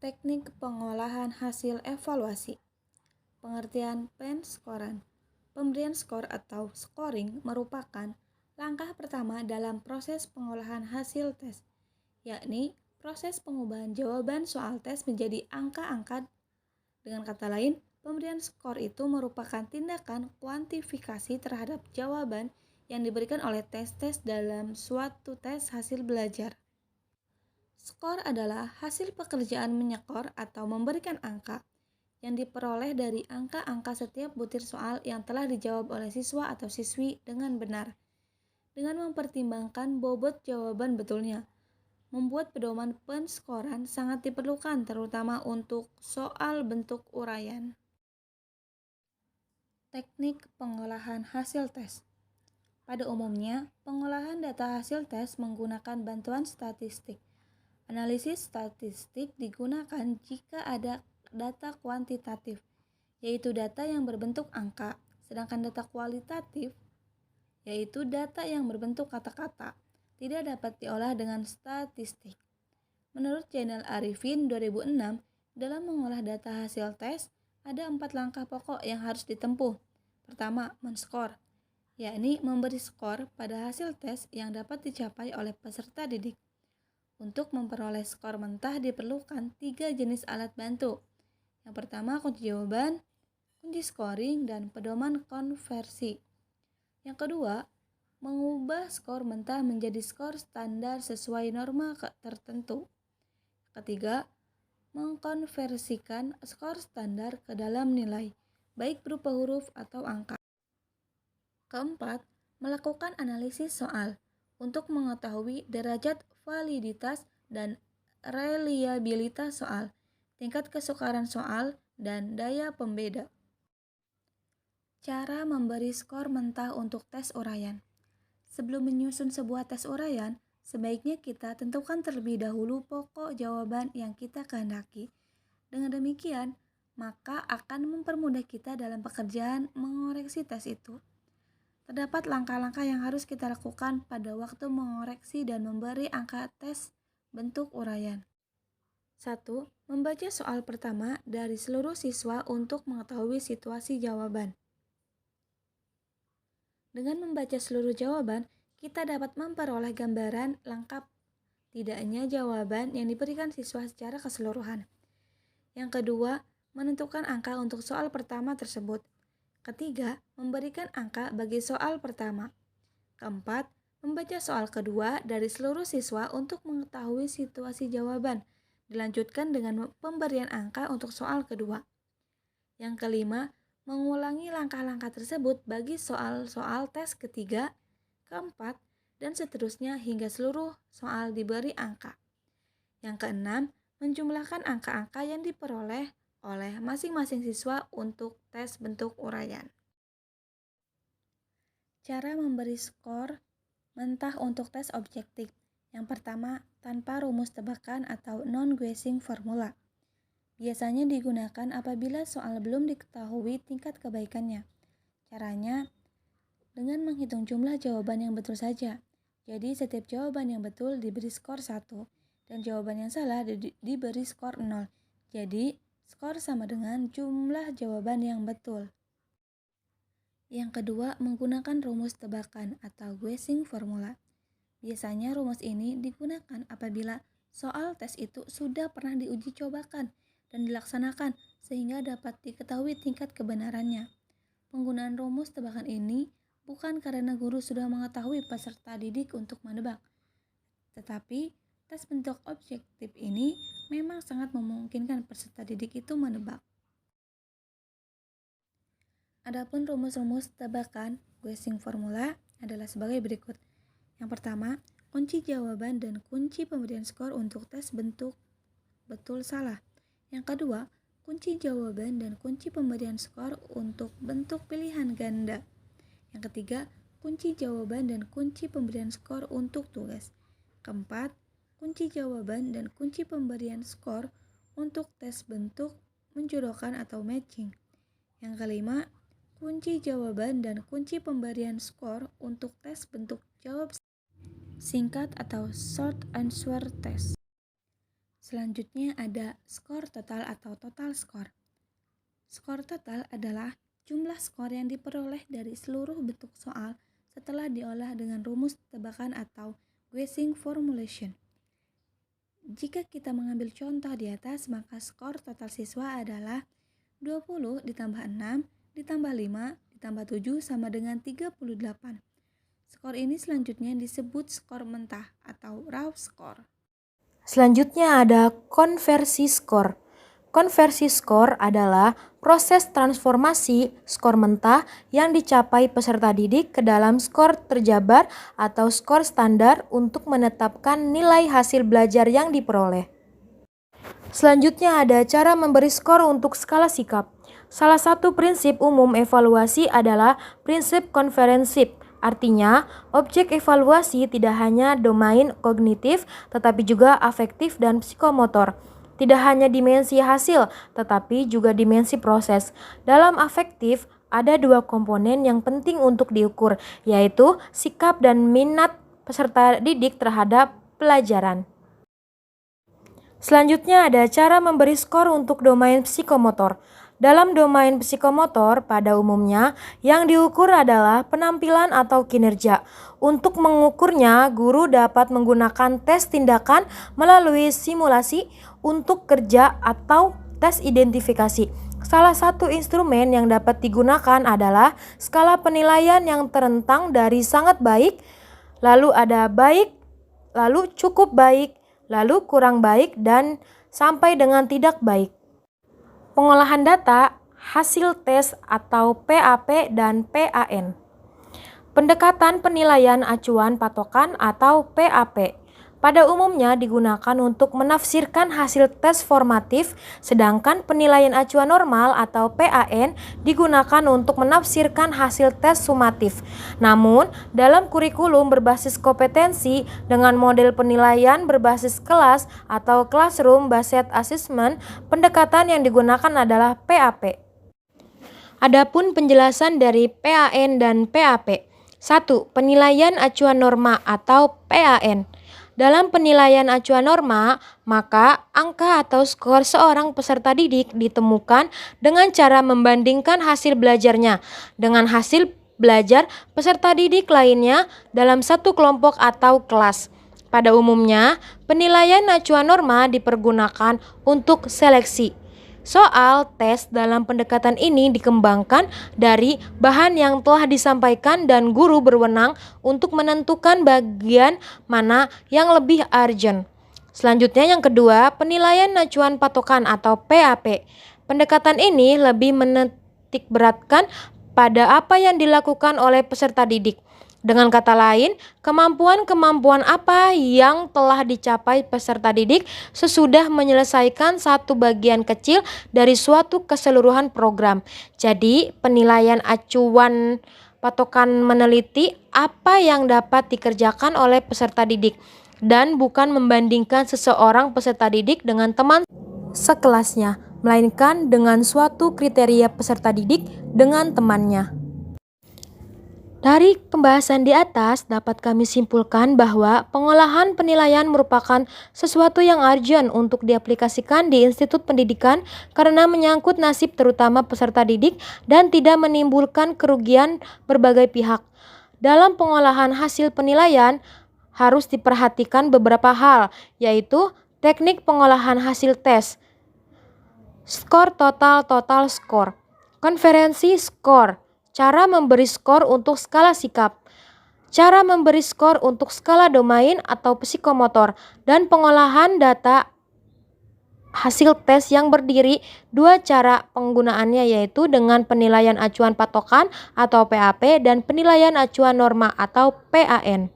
Teknik pengolahan hasil evaluasi. Pengertian penskoran. Pemberian skor atau scoring merupakan langkah pertama dalam proses pengolahan hasil tes, yakni proses pengubahan jawaban soal tes menjadi angka-angka. Dengan kata lain, pemberian skor itu merupakan tindakan kuantifikasi terhadap jawaban yang diberikan oleh tes-tes dalam suatu tes hasil belajar. Skor adalah hasil pekerjaan menyekor atau memberikan angka yang diperoleh dari angka-angka setiap butir soal yang telah dijawab oleh siswa atau siswi dengan benar, dengan mempertimbangkan bobot jawaban betulnya. Membuat pedoman penskoran sangat diperlukan terutama untuk soal bentuk uraian. Teknik pengolahan hasil tes. Pada umumnya, pengolahan data hasil tes menggunakan bantuan statistik. Analisis statistik digunakan jika ada data kuantitatif, yaitu data yang berbentuk angka, sedangkan data kualitatif, yaitu data yang berbentuk kata-kata, tidak dapat diolah dengan statistik. Menurut Zainal Arifin 2006, dalam mengolah data hasil tes, ada 4 langkah pokok yang harus ditempuh. Pertama, menskor, yakni memberi skor pada hasil tes yang dapat dicapai oleh peserta didik. Untuk memperoleh skor mentah diperlukan 3 jenis alat bantu. Yang pertama, kunci jawaban, kunci scoring, dan pedoman konversi. Yang kedua, mengubah skor mentah menjadi skor standar sesuai norma tertentu. Ketiga, mengkonversikan skor standar ke dalam nilai, baik berupa huruf atau angka. Keempat, melakukan analisis soal untuk mengetahui derajat validitas dan reliabilitas soal, tingkat kesukaran soal, dan daya pembeda. Cara memberi skor mentah untuk tes uraian. Sebelum menyusun sebuah tes uraian, sebaiknya kita tentukan terlebih dahulu pokok jawaban yang kita kehendaki. Dengan demikian, maka akan mempermudah kita dalam pekerjaan mengoreksi tes itu. Terdapat langkah-langkah yang harus kita lakukan pada waktu mengoreksi dan memberi angka tes bentuk uraian. 1. Membaca soal pertama dari seluruh siswa untuk mengetahui situasi jawaban. Dengan membaca seluruh jawaban, kita dapat memperoleh gambaran lengkap tidaknya jawaban yang diberikan siswa secara keseluruhan. Yang kedua, menentukan angka untuk soal pertama tersebut. Ketiga, memberikan angka bagi soal pertama. Keempat, membaca soal kedua dari seluruh siswa untuk mengetahui situasi jawaban. Dilanjutkan dengan pemberian angka untuk soal kedua. Yang kelima, mengulangi langkah-langkah tersebut bagi soal-soal tes ketiga, keempat, dan seterusnya hingga seluruh soal diberi angka. Yang keenam, menjumlahkan angka-angka yang diperoleh oleh masing-masing siswa untuk tes bentuk uraian. Cara memberi skor mentah untuk tes objektif. Yang pertama, tanpa rumus tebakan atau non-guessing formula. Biasanya digunakan apabila soal belum diketahui tingkat kebaikannya. Caranya, dengan menghitung jumlah jawaban yang betul saja. Jadi setiap jawaban yang betul diberi skor 1 dan jawaban yang salah diberi skor 0. Jadi, skor sama dengan jumlah jawaban yang betul. Yang kedua, menggunakan rumus tebakan atau guessing formula. Biasanya rumus ini digunakan apabila soal tes itu sudah pernah diuji cobakan dan dilaksanakan sehingga dapat diketahui tingkat kebenarannya. Penggunaan rumus tebakan ini bukan karena guru sudah mengetahui peserta didik untuk menebak, tetapi tes bentuk objektif ini memang sangat memungkinkan peserta didik itu menebak. Adapun rumus-rumus tebakan guessing formula adalah sebagai berikut. Yang pertama, kunci jawaban dan kunci pemberian skor untuk tes bentuk betul salah. Yang kedua, kunci jawaban dan kunci pemberian skor untuk bentuk pilihan ganda. Yang ketiga, kunci jawaban dan kunci pemberian skor untuk tugas. Keempat, kunci jawaban dan kunci pemberian skor untuk tes bentuk menjodohkan atau matching. Yang kelima, kunci jawaban dan kunci pemberian skor untuk tes bentuk jawab singkat atau short answer test. Selanjutnya ada skor total atau total skor. Skor total adalah jumlah skor yang diperoleh dari seluruh bentuk soal setelah diolah dengan rumus tebakan atau guessing formulation. Jika kita mengambil contoh di atas, maka skor total siswa adalah 20 ditambah 6 ditambah 5 ditambah 7 sama dengan 38. Skor ini selanjutnya disebut skor mentah atau raw score. Selanjutnya ada konversi skor. Konversi skor adalah proses transformasi skor mentah yang dicapai peserta didik ke dalam skor terjabar atau skor standar untuk menetapkan nilai hasil belajar yang diperoleh. Selanjutnya ada cara memberi skor untuk skala sikap. Salah satu prinsip umum evaluasi adalah prinsip konferensif. Artinya, objek evaluasi tidak hanya domain kognitif, tetapi juga afektif dan psikomotor. Tidak hanya dimensi hasil, tetapi juga dimensi proses. Dalam afektif, ada dua komponen yang penting untuk diukur, yaitu sikap dan minat peserta didik terhadap pelajaran. Selanjutnya ada cara memberi skor untuk domain psikomotor. Dalam domain psikomotor, pada umumnya yang diukur adalah penampilan atau kinerja. Untuk mengukurnya, guru dapat menggunakan tes tindakan melalui simulasi untuk kerja atau tes identifikasi. Salah satu instrumen yang dapat digunakan adalah skala penilaian yang terentang dari sangat baik, lalu ada baik, lalu cukup baik, lalu kurang baik, dan sampai dengan tidak baik. Pengolahan data, hasil tes atau PAP dan PAN. Pendekatan penilaian acuan patokan atau PAP pada umumnya digunakan untuk menafsirkan hasil tes formatif, sedangkan penilaian acuan normal atau PAN digunakan untuk menafsirkan hasil tes sumatif. Namun, dalam kurikulum berbasis kompetensi dengan model penilaian berbasis kelas atau classroom based assessment, pendekatan yang digunakan adalah PAP. Adapun penjelasan dari PAN dan PAP. 1. Penilaian acuan norma atau PAN. Dalam penilaian acuan norma, maka angka atau skor seorang peserta didik ditemukan dengan cara membandingkan hasil belajarnya dengan hasil belajar peserta didik lainnya dalam satu kelompok atau kelas. Pada umumnya, penilaian acuan norma dipergunakan untuk seleksi. Soal tes dalam pendekatan ini dikembangkan dari bahan yang telah disampaikan dan guru berwenang untuk menentukan bagian mana yang lebih urgent. Selanjutnya yang kedua, penilaian acuan patokan atau PAP. Pendekatan ini lebih menitikberatkan pada apa yang dilakukan oleh peserta didik. Dengan kata lain, kemampuan-kemampuan apa yang telah dicapai peserta didik sesudah menyelesaikan satu bagian kecil dari suatu keseluruhan program. Jadi, penilaian acuan patokan meneliti apa yang dapat dikerjakan oleh peserta didik dan bukan membandingkan seseorang peserta didik dengan teman sekelasnya, melainkan dengan suatu kriteria peserta didik dengan temannya. Dari pembahasan di atas dapat kami simpulkan bahwa pengolahan penilaian merupakan sesuatu yang urgent untuk diaplikasikan di institut pendidikan karena menyangkut nasib terutama peserta didik dan tidak menimbulkan kerugian berbagai pihak. Dalam pengolahan hasil penilaian harus diperhatikan beberapa hal, yaitu teknik pengolahan hasil tes, skor total skor, konferensi skor, cara memberi skor untuk skala sikap, cara memberi skor untuk skala domain atau psikomotor, dan pengolahan data hasil tes yang berdiri dua cara penggunaannya, yaitu dengan penilaian acuan patokan atau PAP dan penilaian acuan norma atau PAN.